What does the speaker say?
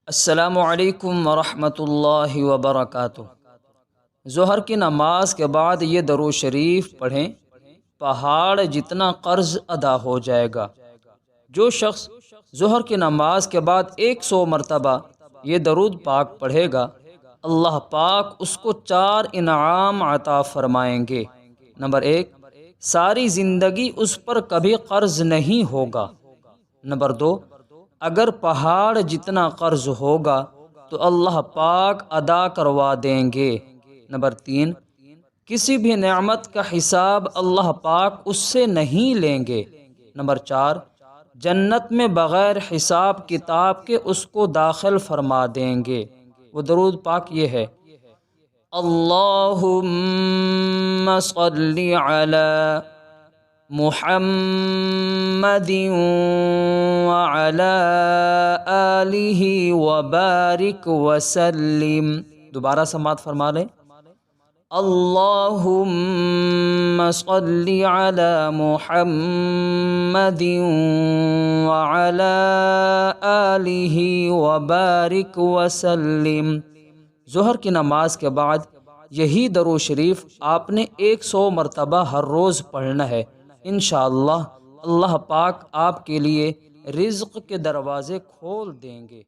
السلام علیکم ورحمۃ اللہ وبرکاتہ۔ ظہر کی نماز کے بعد یہ درود شریف پڑھیں، پہاڑ جتنا قرض ادا ہو جائے گا۔ جو شخص ظہر کی نماز کے بعد 100 مرتبہ یہ درود پاک پڑھے گا، اللہ پاک اس کو 4 انعام عطا فرمائیں گے۔ نمبر 1، ساری زندگی اس پر کبھی قرض نہیں ہوگا۔ نمبر 2، اگر پہاڑ جتنا قرض ہوگا تو اللہ پاک ادا کروا دیں گے۔ نمبر 3، کسی بھی نعمت کا حساب اللہ پاک اس سے نہیں لیں گے۔ نمبر 4، جنت میں بغیر حساب کتاب کے اس کو داخل فرما دیں گے۔ وہ درود پاک یہ ہے: اللہم صلی علی محمد وعلی آلہ وبارک وسلم۔ دوبارہ سماعت فرما لیں: اللہم صلی علی محمد وعلی آلہ وبارک وسلم۔ ظہر کی نماز کے بعد یہی درود شریف آپ نے 100 مرتبہ ہر روز پڑھنا ہے۔ انشاءاللہ اللہ پاک آپ کے لیے رزق کے دروازے کھول دیں گے۔